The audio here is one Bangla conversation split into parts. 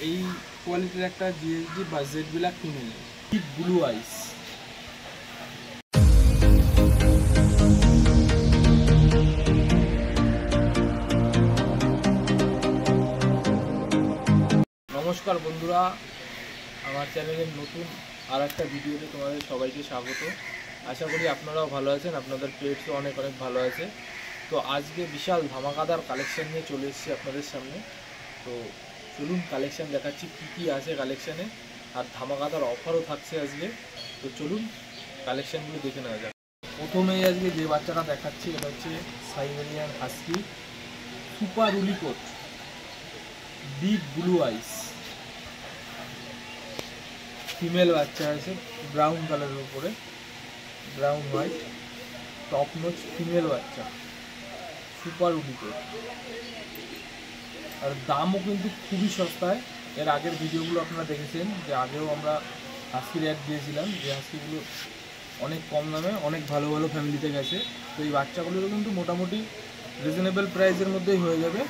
এই কোয়ালিটির একটা জিএসডি বা jet black female deep blue eyes. নমস্কার বন্ধুরা, আমার চ্যানেলের নতুন আর একটা ভিডিওতে তোমাদের সবাইকে স্বাগত। আশা করি আপনারাও ভালো আছেন, আপনাদের পেটসও অনেক ভালো আছে। তো আজকে বিশাল ধামাকাদার কালেকশন নিয়ে চলে এসেছি আপনাদের সামনে। তো চলুন কালেকশন দেখাচ্ছি কী কী আছে কালেকশানে, আর ধামাকাদার অফারও থাকছে আজকে। তো চলুন কালেকশানগুলো দেখে নেওয়া যাক। প্রথমেই আজকে যে বাচ্চাটা দেখাচ্ছি এটা হচ্ছে Siberian husky super woolly coat deep blue eyes. Female বাচ্চা আছে, ব্রাউন কালারের উপরে brown white top notch female বাচ্চা সুপার উলিকোট। আর দামও কিন্তু খুবই সস্তায়। এর আগের ভিডিওগুলো আপনারা দেখেছেন যে আগেও আমরা হাস্কির অ্যাড দিয়েছিলাম, যে হাস্কিগুলো অনেক কম দামে অনেক ভালো ভালো ফ্যামিলিতে গেছে। তো এই বাচ্চাগুলোরও কিন্তু মোটামুটি রিজনেবল প্রাইসের মধ্যেই হয়ে যাবে।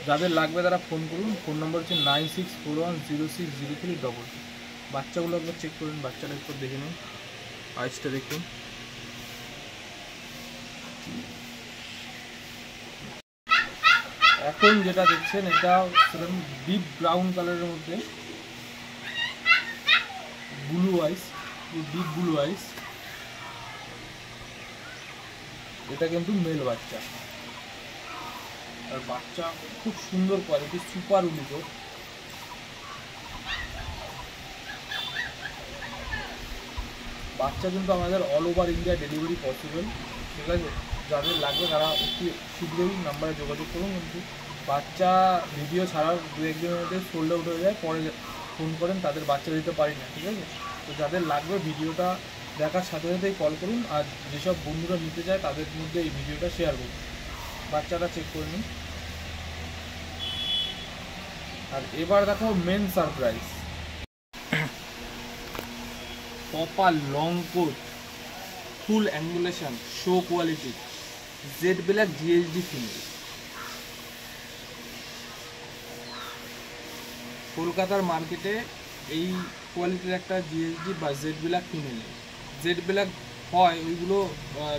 যাদের লাগবে তারা ফোন করুন। ফোন নম্বর হচ্ছে 9641060322। বাচ্চাগুলো একবার চেক করুন, বাচ্চাটা একটু দেখে নিন, আইসটা দেখুন। এখন যেটা দেখছেন এটা সেরকম ডিপ ব্রাউন কালারের মধ্যে ব্লু আইস, ডিপ ব্লু আইস। এটা কিন্তু মেল বাচ্চা, আর বাচ্চা খুব সুন্দর কোয়ালিটি সুপার উলিকোট। বাচ্চা কিন্তু আমাদের all over India delivery possible, ঠিক আছে। যাদের লাগবে তারা অতি শীঘ্রই নাম্বারে যোগাযোগ করুন। কিন্তু বাচ্চা ভিডিও ছাড়াও দু একদিনের মধ্যে সোল্ড আউট হয়ে যায়, পরে ফোন করেন তাদের বাচ্চা দিতে পারি না, ঠিক আছে। তো যাদের লাগবে ভিডিওটা দেখার সাথে সাথেই কল করুন, আর যেসব বন্ধুরা নিতে চায় তাদের মধ্যে এই ভিডিওটা শেয়ার করুন। বাচ্চাটা চেক করে নিন। আর এবার দেখো main surprise, copper long coat full angulation show quality jet black GSD female. কলকাতার মার্কেটে এই কোয়ালিটির একটা জিএসডি বা jet black female. Jet black হয় ওইগুলো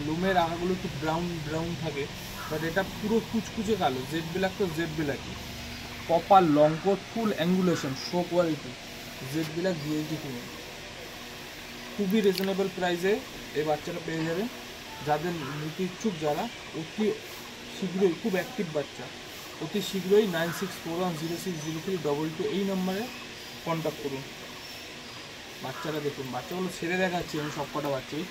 লোমের আগাগুলো একটু ব্রাউন ব্রাউন থাকে, বাট এটা পুরো কুচকুচে কালো। জেড ব্ল্যাক তো জেড ব্ল্যাকই। Copper long coat full angulation show quality jet black GSD female. খুবই রিজনেবল প্রাইসে এই বাচ্চাটা পেয়ে যাবেন। যাদের নিতে ইচ্ছুক যারা অতি শীঘ্রই, খুব অ্যাক্টিভ বাচ্চা, অতি শীঘ্রই 9641060322 এই নম্বরে কন্ট্যাক্ট করুন। বাচ্চারা দেখুন, বাচ্চাগুলো ছেড়ে দেখাচ্ছি আমি সব কটা বাচ্চাই।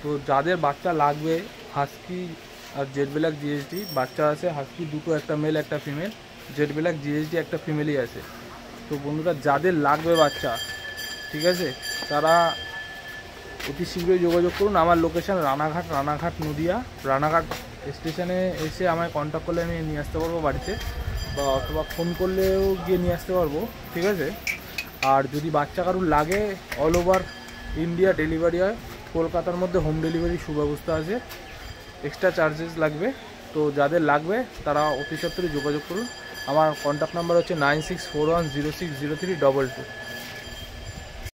তো যাদের বাচ্চা লাগবে হাস্কি আর জেড ব্ল্যাক জিএসডি বাচ্চা আছে, হাস্কি দুটো, একটা মেল একটা ফিমেল, জেড ব্ল্যাক জিএসডি একটা ফিমেলই আছে। তো বন্ধুরা যাদের লাগবে বাচ্চা, ঠিক আছে, তারা অতি শীঘ্রই যোগাযোগ করুন। আমার লোকেশান রানাঘাট নদিয়া। রানাঘাট স্টেশনে এসে আমায় কন্ট্যাক্ট করলে আমি নিয়ে আসতে পারবো বাড়িতে, বা অথবা ফোন করলেও গিয়ে নিয়ে আসতে পারবো, ঠিক আছে। আর যদি বাচ্চা কারুর লাগে অল ওভার ইন্ডিয়া ডেলিভারি হয়। কলকাতার মধ্যে হোম ডেলিভারি সুব্যবস্থা আছে, এক্সট্রা চার্জেস লাগবে। তো যাদের লাগবে তারা অতি সত্বরই যোগাযোগ করুন। আমার কন্ট্যাক্ট নাম্বার হচ্ছে 9641060322।